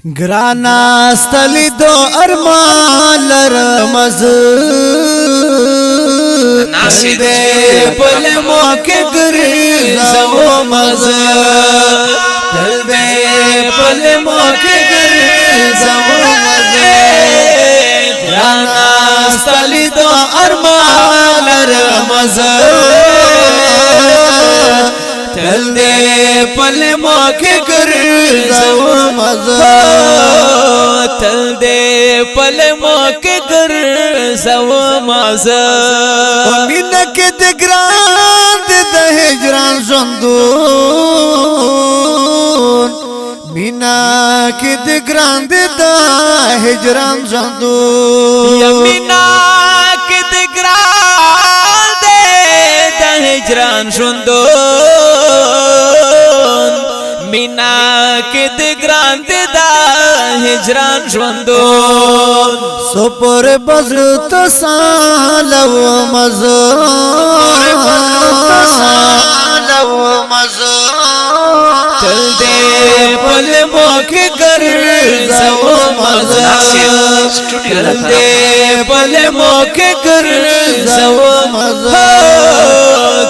گرانا ستلی دو ارمان رمز دے پل موقع گرزو مز دل دے پل موقع گرزو مز گرانا ستلی دو ارمان رمز دل دے پل موقع گرزو مز تل دے پل موقع گرزو مز مینا کے دگران دے ہجران زندون مینا کے دگران دے ہجران زندون یمینا کی دگران دے ہجران زندون مینا کی دگران دے ہجران زندون سپر بزر تسالو مزو تل دے پل موقع گرزو مز تل دے پل موقع گرزو مز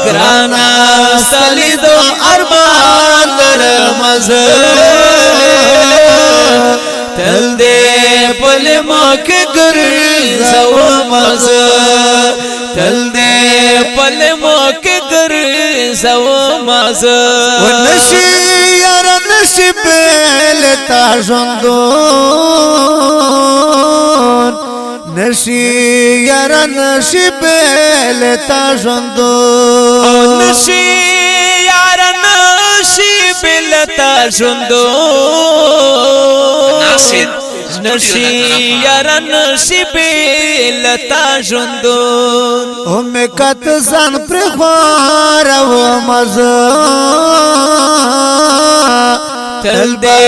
گرانا سلی دو ارمان رمز تل دے پل موقع گرزو مز تل دے پل موقع گرزو مز ونشی یار نشی بیلتا زندون نشی یار نشی بیلتا زندون نشی یار نشی بلتا زندون نشی یار نشی بلتا زندون میں کت زن پر خوار و مزا تل دے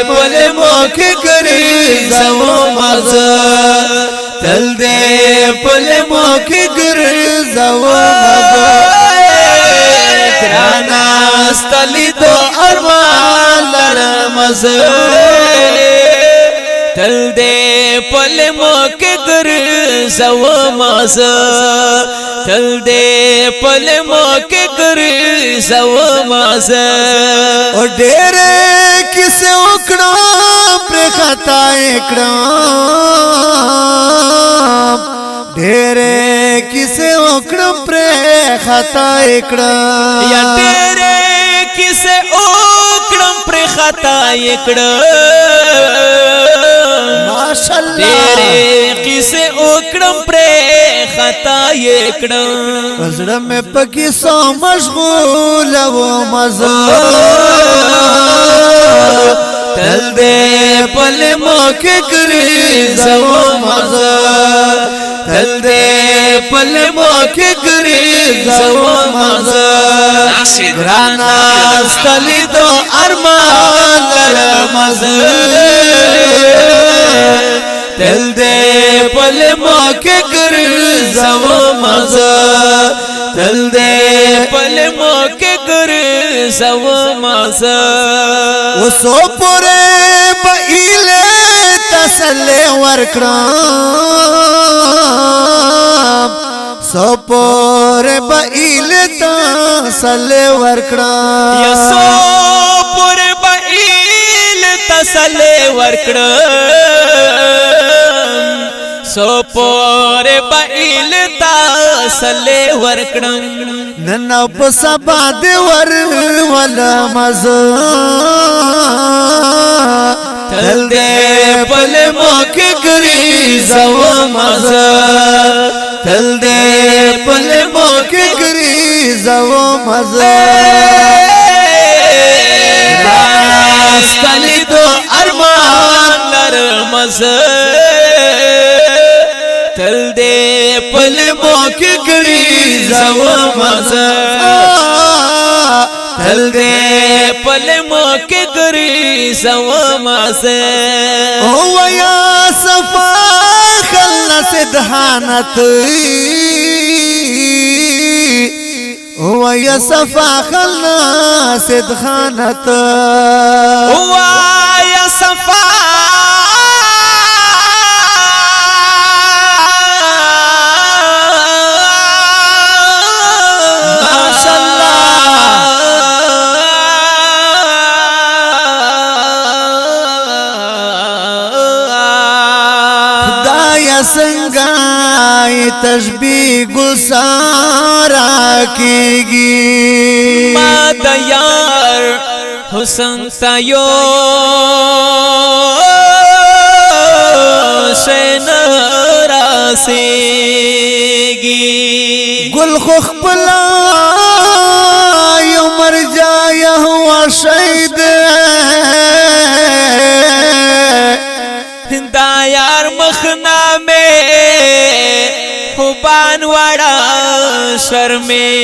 پل موقع گرزو مز تل دے پل موقع گرزو مز گرانا ستلی دو ارمان رمز تل دے پل موقع گرزو مز تل دے پل موقع گرزو مز اور ڈیرے کسے اکڑام پر خطا اکڑام ڈیرے کسے اکڑام پر خطا اکڑام یا تیرے کسے اوکڑم پر خطا اکڑم ماشاءاللہ تیرے کسے اوکڑم پر خطا اکڑم وزر میں پکی سو مشغول و مزا تل دے پل موقع گرزو مز تل دے پل موقع گرزو مز گرانا ستلی دو ارمان رمز تل دے پل موقع گرزو مز تل دے پل موقع گرزو مز وہ سو پورے بائیلے تسلے ورکڑام سو پورے بائیلے تسلے ورکڑام یسو پور بائیل تسلے ورکڑم سو پور بائیل تسلے ورکڑم ننا پسبا دیور والا مزا تل دے پل موقع گرزو مز تل دے پل موقع گریزو مزا ستلی دو ارمان رمز تل دے پل موقع گرزو مز تل دے پل موقع گرزو مز هو یا صفا خلص دهانت هو یا صفا خلص دهانت هو یا صفا संगाई तशबीह गुसारा कीगी ما د یار حسن تا یو شین راسیگی گل خوخ پلا یو مر جایا ہوا شہید دا یار مخنا میں خوبان وڑا شرمیگی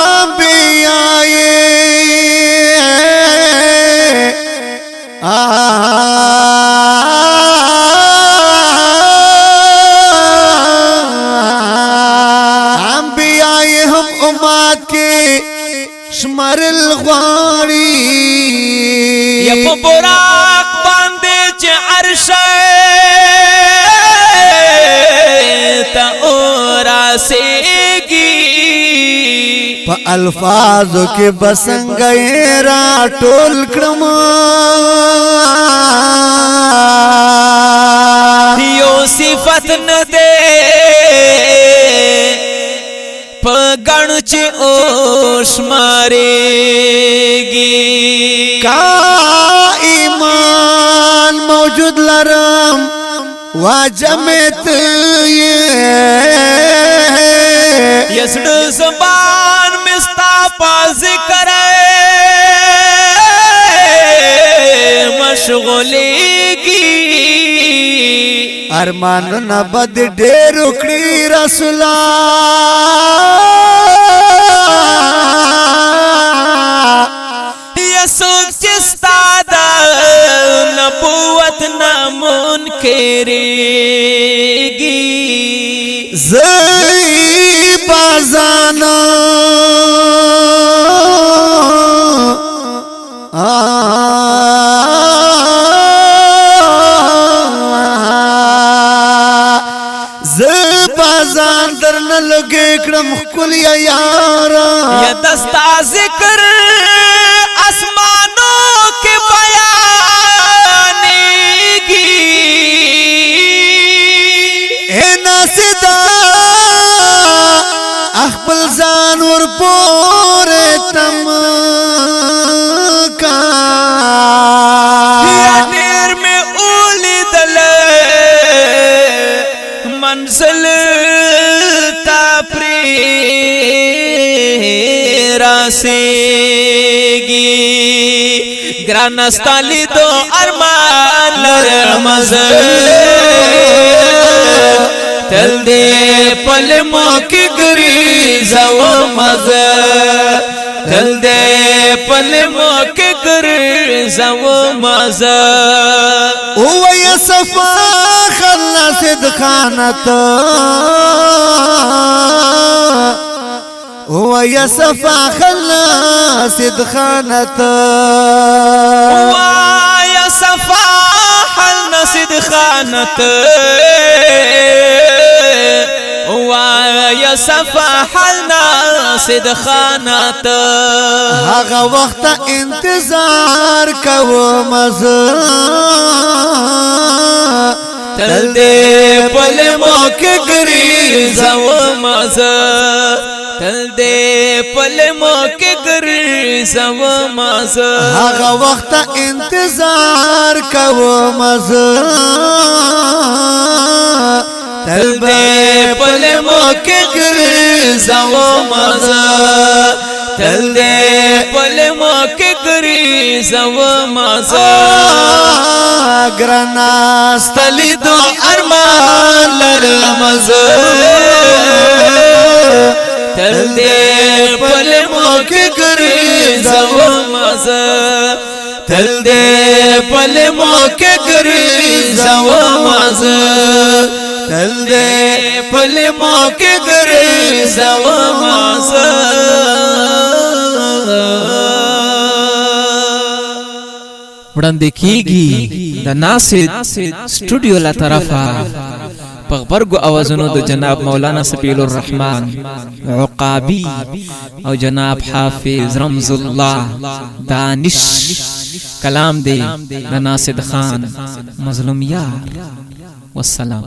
انبیاء ہم امت کے شمر الغواری یا پا براق باندے چے عرش تا اورا سیگی پا الفاظو کے بسنگئے را ٹول کرما یو صفت ندے پا گن چے اوش ماریگی کا ایمان موجود لرم واجمت یسڑ زبان مستا پا ذکر مشغولیگی ارمان نبد ډېر وکړي رسولا یسوک چستا دا نبوت نامون کریگی زئی بازانا زبازان درن لگے کرم خکلیا یارا یا دستا ذکر آسمانوں کے بیانیگی اے ناسدہ اخبل زانور پورے تم کا یا نیر میں اولی دل منزل تا پری راسیگی گران استالی دو ارمان لرمز تل دے پل موکی گریزا و مز تل دے پل موکی گریزا و مز او یا صفا خلا صدخانت او یا صفا خلا صدخانت یا صفا حل نصد خانت یا صفا حل نصد خانت هغه وخت انتظار کو مزه تل دے پل موقع گریزا و مزا تل دے پل موقع گریزا و مزا هغه وخت انتظار کو مزه تل دے پل موقع گریزا و مزا تل دے پل موقع گریزا و مزا گرانا ستلی دو ارمان لرمز تل دے پل موقع گریزا و مزا تل دے پل موقع گریزا و مزا تل دے پل موقع گریزا و مزا وړاندې کیږي د ناصر سټوډیو لا طرفه پغبرگو اوازونو د جناب مولانا سپیل الرحمن عقابی او جناب حافظ رمز الله دانش کلام دی ناصد خان مظلوم یار والسلام.